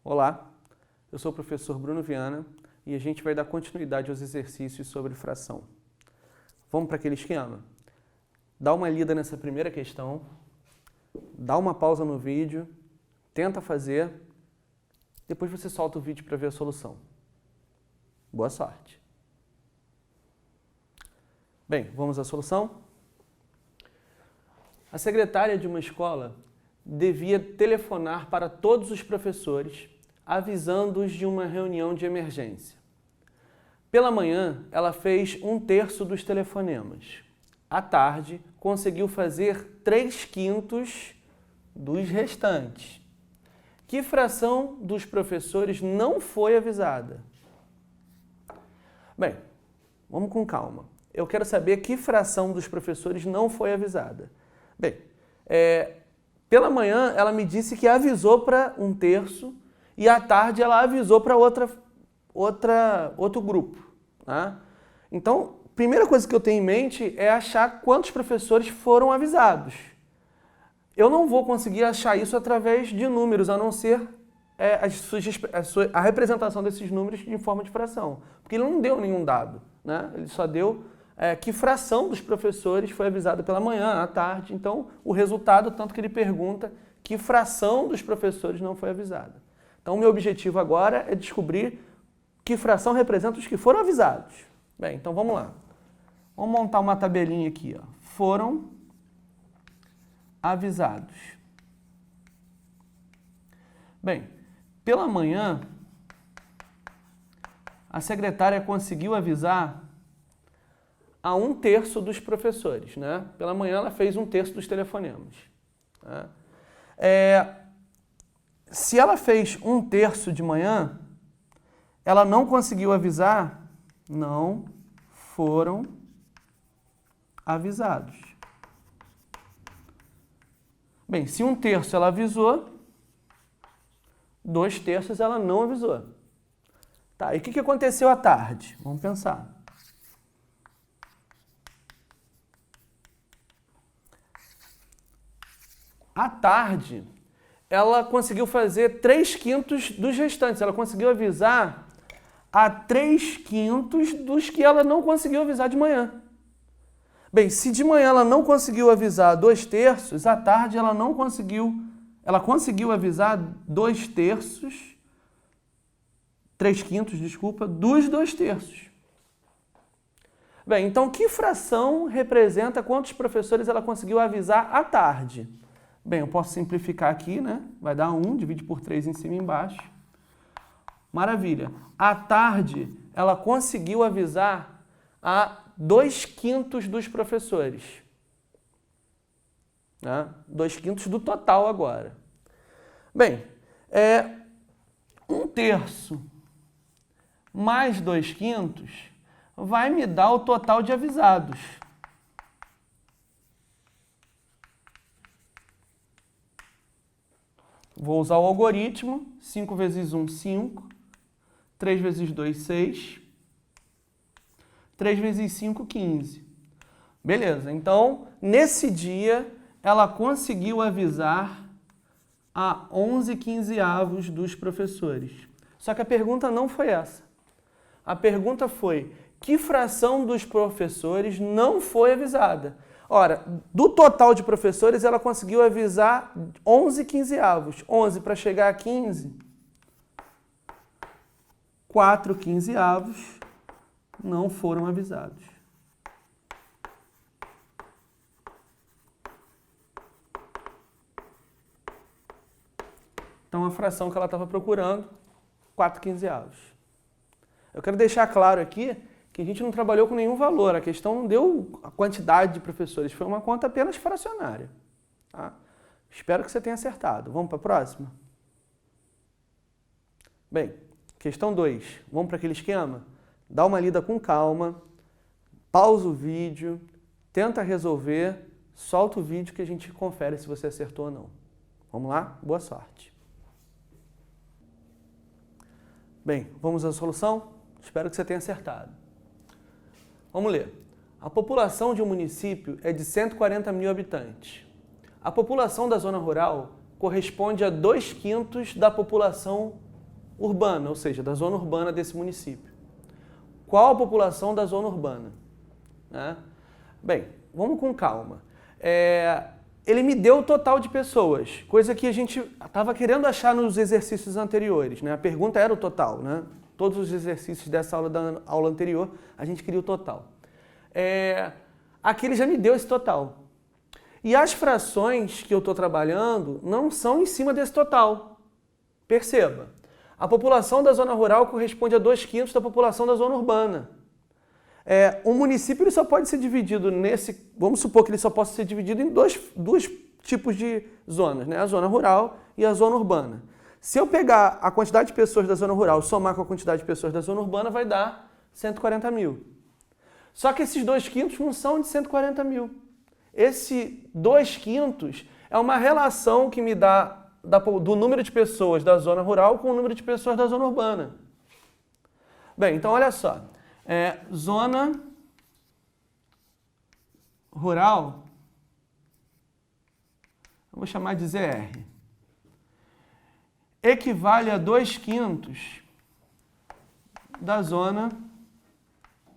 Olá, eu sou o professor Bruno Viana e a gente vai dar continuidade aos exercícios sobre fração. Vamos para aquele esquema? Dá uma lida nessa primeira questão, dá uma pausa no vídeo, tenta fazer, depois você solta o vídeo para ver a solução. Boa sorte! Bem, vamos à solução? A secretária de uma escola devia telefonar para todos os professores, avisando-os de uma reunião de emergência. Pela manhã, ela fez 1/3 dos telefonemas. À tarde, conseguiu fazer 3/5 dos restantes. Que fração dos professores não foi avisada? Bem, vamos com calma. Eu quero saber que fração dos professores não foi avisada. Bem, pela manhã ela me disse que avisou para 1/3 e à tarde ela avisou para outro grupo. Tá? Então, a primeira coisa que eu tenho em mente é achar quantos professores foram avisados. Eu não vou conseguir achar isso através de números, a não ser a representação desses números em forma de fração. Porque ele não deu nenhum dado, né? Ele só deu que fração dos professores foi avisada pela manhã, à tarde. Então, o resultado, tanto que ele pergunta que fração dos professores não foi avisada. Então, o meu objetivo agora é descobrir que fração representa os que foram avisados. Bem, então vamos lá. Vamos montar uma tabelinha aqui. Ó. Foram avisados. Bem, pela manhã, a secretária conseguiu avisar a 1/3 dos professores. Né? Pela manhã, ela fez 1/3 dos telefonemas. Tá? Se ela fez 1/3 de manhã, ela não conseguiu avisar, não foram avisados. Bem, se 1/3 ela avisou, 2/3 ela não avisou. Tá, e o que aconteceu à tarde? Vamos pensar. À tarde, ela conseguiu fazer 3/5 dos restantes. Ela conseguiu avisar a 3/5 dos que ela não conseguiu avisar de manhã. Bem, se de manhã ela não conseguiu avisar 2/3, à tarde ela não conseguiu. Ela conseguiu avisar 2/3, 3/5, desculpa, dos 2/3. Bem, então que fração representa quantos professores ela conseguiu avisar à tarde? Bem, eu posso simplificar aqui, né? Vai dar 1, divide por 3 em cima e embaixo. Maravilha. À tarde, ela conseguiu avisar a 2/5 dos professores. Né? 2/5 do total agora. Bem, 1/3 mais 2/5 vai me dar o total de avisados. Vou usar o algoritmo, 5 vezes 1, 5, 3 vezes 2, 6, 3 vezes 5, 15. Beleza, então, nesse dia, ela conseguiu avisar a 11/15 dos professores. Só que a pergunta não foi essa. A pergunta foi, que fração dos professores não foi avisada? Ora, do total de professores, ela conseguiu avisar 11/15. 11 para chegar a 15, 4/15 não foram avisados. Então, a fração que ela estava procurando, 4/15. Eu quero deixar claro aqui que a gente não trabalhou com nenhum valor, a questão não deu a quantidade de professores, foi uma conta apenas fracionária. Tá? Espero que você tenha acertado. Vamos para a próxima? Bem, questão 2. Vamos para aquele esquema? Dá uma lida com calma, pausa o vídeo, tenta resolver, solta o vídeo que a gente confere se você acertou ou não. Vamos lá? Boa sorte! Bem, vamos à solução? Espero que você tenha acertado. Vamos ler. A população de um município é de 140 mil habitantes. A população da zona rural corresponde a 2/5 da população urbana, ou seja, da zona urbana desse município. Qual a população da zona urbana? Né? Bem, vamos com calma. Ele me deu o total de pessoas, coisa que a gente estava querendo achar nos exercícios anteriores. Né? A pergunta era o total. Né? Todos os exercícios dessa aula da aula anterior, a gente queria o total. Aqui ele já me deu esse total. E as frações que eu estou trabalhando não são em cima desse total. Perceba, a população da zona rural corresponde a 2/5 da população da zona urbana. Um município ele só pode ser dividido vamos supor que ele só possa ser dividido em dois tipos de zonas, né? A zona rural e a zona urbana. Se eu pegar a quantidade de pessoas da zona rural e somar com a quantidade de pessoas da zona urbana, vai dar 140 mil. Só que esses 2/5 não são de 140 mil. Esse 2/5 é uma relação que me dá do número de pessoas da zona rural com o número de pessoas da zona urbana. Bem, então olha só. Zona rural, eu vou chamar de ZR, equivale a 2/5 da zona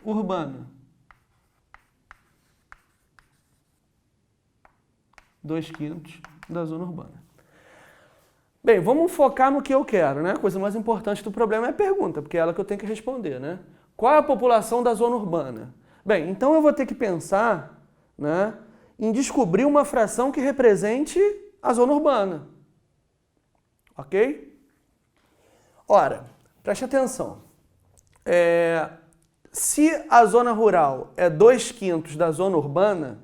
urbana. 2/5 da zona urbana. Bem, vamos focar no que eu quero, né? A coisa mais importante do problema é a pergunta, porque é ela que eu tenho que responder, né? Qual é a população da zona urbana? Bem, então eu vou ter que pensar, né, em descobrir uma fração que represente a zona urbana. Ok? Ora, preste atenção. Se a zona rural é 2/5 da zona urbana,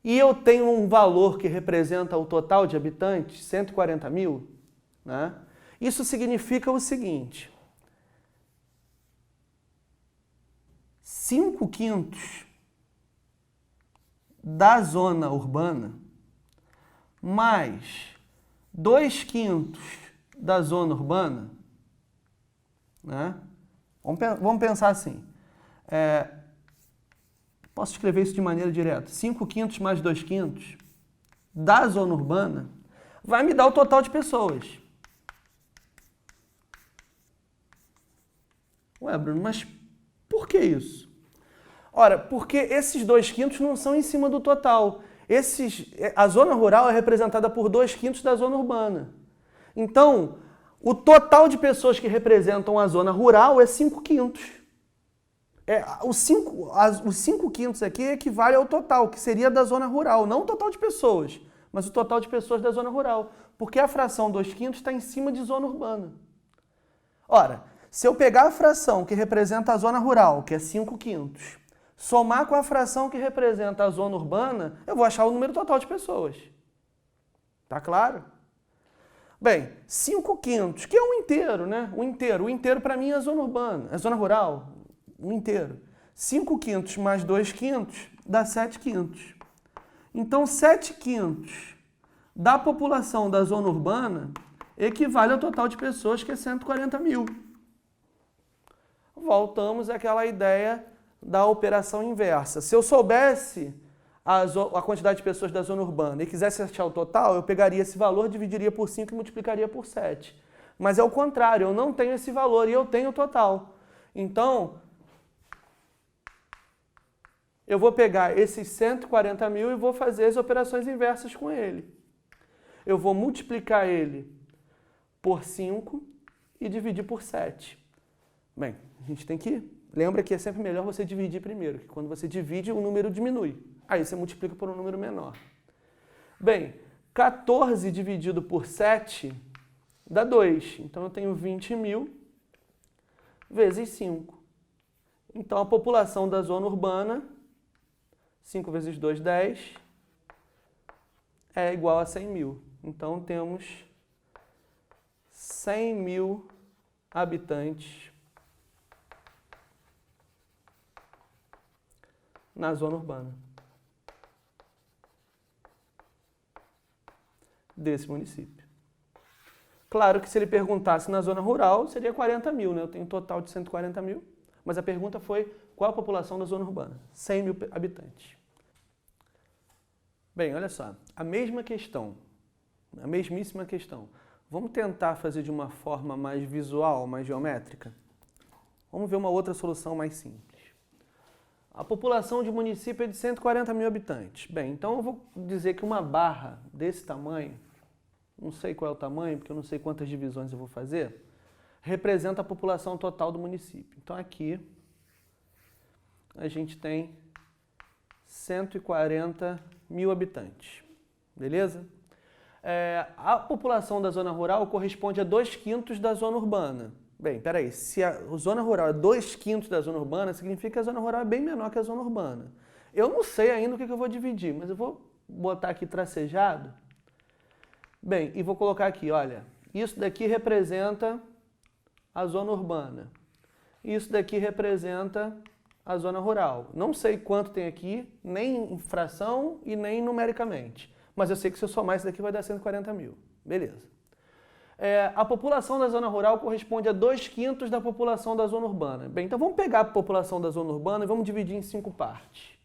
e eu tenho um valor que representa o total de habitantes, 140 mil, né? Isso significa o seguinte: 5/5 da zona urbana mais 2/5 da zona urbana, né? Vamos pensar assim. Posso escrever isso de maneira direta. 5/5 mais 2/5 da zona urbana vai me dar o total de pessoas. Ué, Bruno, mas por que isso? Ora, porque esses 2/5 não são em cima do total. A zona rural é representada por 2/5 da zona urbana. Então, o total de pessoas que representam a zona rural é 5/5. Os 5/5 aqui equivale ao total, que seria da zona rural, não o total de pessoas, mas o total de pessoas da zona rural, porque a fração 2/5 está em cima de zona urbana. Ora, se eu pegar a fração que representa a zona rural, que é 5/5, somar com a fração que representa a zona urbana, eu vou achar o número total de pessoas. Tá claro? Bem, 5/5, que é um inteiro, né? O inteiro para mim é a zona urbana, é a zona rural. Um inteiro. 5/5 mais 2/5 dá 7/5. Então, 7/5 da população da zona urbana equivale ao total de pessoas, que é 140 mil. Voltamos àquela ideia da operação inversa. Se eu soubesse a quantidade de pessoas da zona urbana e quisesse achar o total, eu pegaria esse valor, dividiria por 5 e multiplicaria por 7. Mas é o contrário, eu não tenho esse valor e eu tenho o total. Então, eu vou pegar esses 140 mil e vou fazer as operações inversas com ele. Eu vou multiplicar ele por 5 e dividir por 7. Bem, a gente tem que... Lembra que é sempre melhor você dividir primeiro, que quando você divide, o número diminui. Aí você multiplica por um número menor. Bem, 14 dividido por 7 dá 2. Então eu tenho 20 mil vezes 5. Então a população da zona urbana, 5 vezes 2, 10, é igual a 100 mil. Então temos 100 mil habitantes na zona urbana desse município. Claro que se ele perguntasse na zona rural, seria 40 mil, né? Eu tenho um total de 140 mil, mas a pergunta foi qual a população da zona urbana? 100 mil habitantes. Bem, olha só, a mesma questão, a mesmíssima questão. Vamos tentar fazer de uma forma mais visual, mais geométrica? Vamos ver uma outra solução mais simples. A população de município é de 140 mil habitantes. Bem, então eu vou dizer que uma barra desse tamanho, não sei qual é o tamanho, porque eu não sei quantas divisões eu vou fazer, representa a população total do município. Então aqui a gente tem 140 mil habitantes, beleza? A população da zona rural corresponde a 2/5 da zona urbana. Bem, peraí, se a zona rural é 2/5 da zona urbana, significa que a zona rural é bem menor que a zona urbana. Eu não sei ainda o que eu vou dividir, mas eu vou botar aqui tracejado. Bem, e vou colocar aqui, olha, isso daqui representa a zona urbana. Isso daqui representa a zona rural. Não sei quanto tem aqui, nem em fração e nem numericamente. Mas eu sei que se eu somar isso daqui vai dar 140 mil. Beleza. A população da zona rural corresponde a 2/5 da população da zona urbana. Bem, então vamos pegar a população da zona urbana e vamos dividir em 5 partes.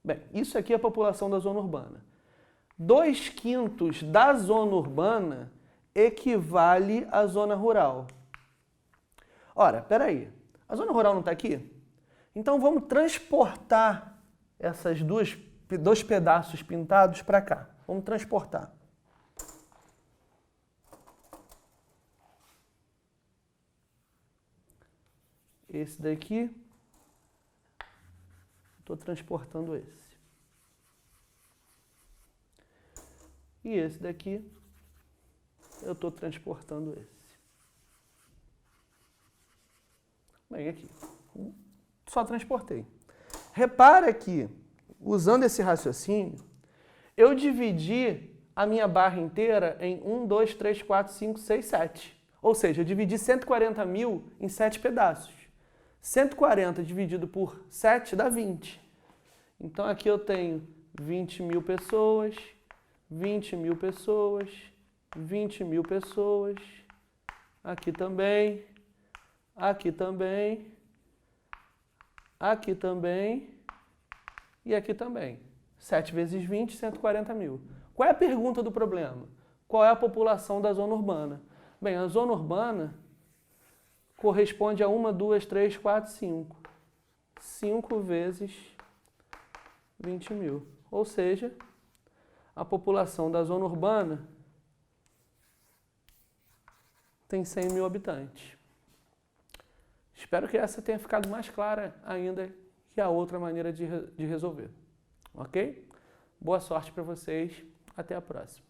Bem, isso aqui é a população da zona urbana. 2/5 da zona urbana equivale à zona rural. Ora, peraí, a zona rural não está aqui? Então vamos transportar essas dois pedaços pintados para cá. Vamos transportar. Esse daqui, estou transportando esse. E esse daqui, eu estou transportando esse. Bem, aqui. Só transportei. Repara que, usando esse raciocínio, eu dividi a minha barra inteira em 1, 2, 3, 4, 5, 6, 7. Ou seja, eu dividi 140 mil em 7 pedaços. 140 dividido por 7 dá 20. Então aqui eu tenho 20 mil pessoas, 20 mil pessoas, 20 mil pessoas, aqui também, aqui também, aqui também e aqui também. 7 vezes 20, 140 mil. Qual é a pergunta do problema? Qual é a população da zona urbana? Bem, a zona urbana corresponde a 1, 2, 3, 4, 5. 5 vezes 20 mil. Ou seja, a população da zona urbana tem 100 mil habitantes. Espero que essa tenha ficado mais clara ainda que a outra maneira de resolver. Ok? Boa sorte para vocês. Até a próxima.